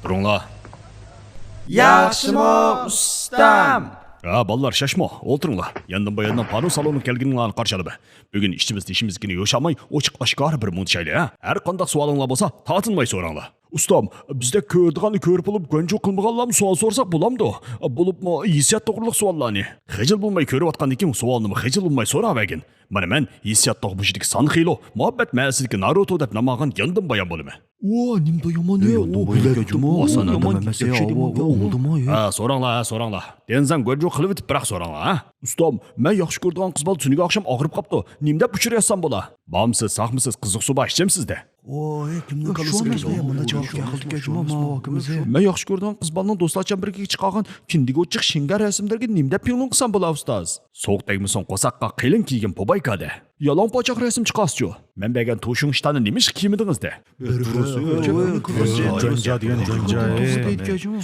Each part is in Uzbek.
Turunglar. Yaxshimi ustam? Ballar şaşma, oturunglar. Yandan bayandan pano salonu kelgininglarni qarşıladı. Bugün işçimiz dişimizgini yoşamay, ochiq oshkora bir munchayli, ha? Har qanday savolinglar bo'lsa, tatinmay so'ranglar. Ustam, bizda ko'rdiganni ko'rib olib, g'anjo qilmaganlarni savol so'rsak bo'lamdi. Bo'libmi, hissiyot to'g'riliq savollarni. Xijil bo'lmay ko'rayotgandan keyin savolni xijil bo'lmay so'ravagin. Mana men hissiyot to'g'bishidagi sanxilo, muhabbat ma'sidagi Naruto deb namagan yandan bayan bo'laman. Nimda yomon So'ranglar. Denzan g'anjo qilib o'tib biroq so'ranglar, ha? Ustam, men yaxshi ko'rdigan qiz bola tuniga oqshom og'rib qopti. Nimda uchirayotsam bo'la? Bomsiz, saqmisiz, qiziq suv ichimsizda. Kimni qilasiz? Bunda javob qildik. Men yaxshi ko'rdigan qiz bolaning do'stlarcha birga chiqargan kindiga o'chiq shingar rasmlarga nimda piyolon qilsam bo'la ustoz? So'q tegmisan qo'saqqa qilin kiygan pobaykada. Yalon pochoq rasm chiqasiz-ku. Men bergan to'shun ishtani nimish kiymidingizda?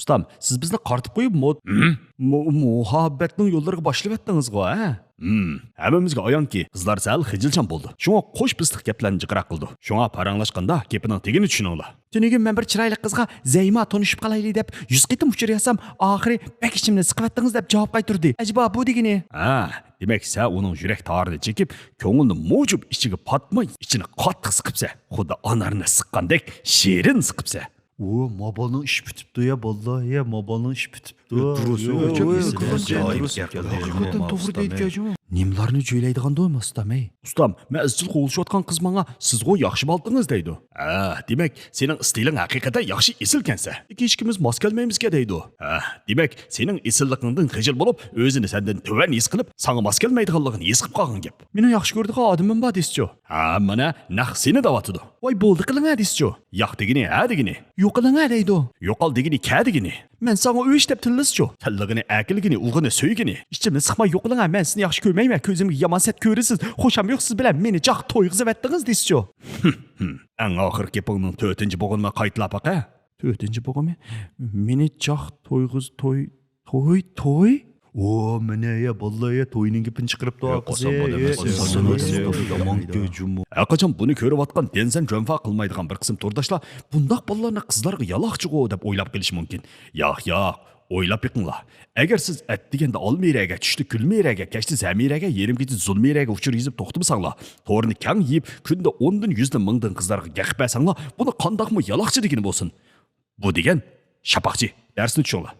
Ustam, siz bizni qartib qo'yib muhabbatning yo'llariga boshlab etdingiz-ku, ha? Hammamizga ayonki, qizlar sal xijilchan bo'ldi. Shunga qo'sh pisliq gaplarni jiqraq qildi. Shunga paranglashganda gapining tegini tushuninglar. Tuniga men bir chiroyli qizga Zayma tanishib qolaylik deb 100 qitim uchrayasam, oxiri bek ichimni siqib etdingiz deb javob qaytardi. Ajaba bu degini? Demak, sen uning yurak tarini chekib, ko'ngilni mujib ichiga patmay, ichini qattiq siqibsa, xuddi anarni siqqandek shirin siqibsa. Mobilning ish bitibdi ya, vallahi, mobilning ish bitibdi. To'g'ri deydi. Nimlarni jo'ylaydiganda emasdan, ey. Ustam, men izchil qo'lishayotgan qiz menga sizga yaxshi baldingiz deydi. Demak, sening stiling haqiqatan yaxshi esilkansa, hech ikimiz mos kelmaymizga deydi. Demak, sening esilligingdan xijil bo'lib, o'zini sendan tuvan his qilib, senga mos kelmaydiganligini his qilib qolgan gap. Meni yaxshi ko'rdigan odamim bor deysiz-ku. Mana naq seni davatidu. Voy bo'ldi qiling deysiz-ku. Yo'q degini, ha degini. Yo'q qiling deydi. Yo'qol degini, ka degini. Men sana o'yish deb tillasizchu. Tilligini, aqligini, o'g'ini, so'ygini. Ishchimni siqmay yo'qling, men sizni yaxshi ko'rmayman, ko'zimga yomon set ko'rasiz. Xo'sham yo'q siz bilan meni joq to'yg'izib etdingiz deysiz-chu. Eng oxirgi gapingning 4-bo'g'inni qaytlab baqa. 4-bo'g'imi? Meni joq to'y? Mana ya, vallahi to'yning gapini chiqiribdi qiz. Qachon buni ko'rayotgan densan jonfa qilmaydigan bir qism to'rdoshlar bundoq bolalarni qizlarga yaloqchigo deb o'ylab qelish mumkin. Yo'q, o'ylab yiqinglar. Agar siz atdiganda olmayraga, tushdi kulmayraga, kashdi zamiraga, yerimgacha zulmiraga uchur yizib to'xtamasanglar, to'g'rini kang yeb, kunda 10 dan 100 dan 1000 dan qizlarga gaqib bersanglar, buni qandoqmi yaloqchi degini bo'lsin. Bu degan shapaqchi. Darsni tushinglar.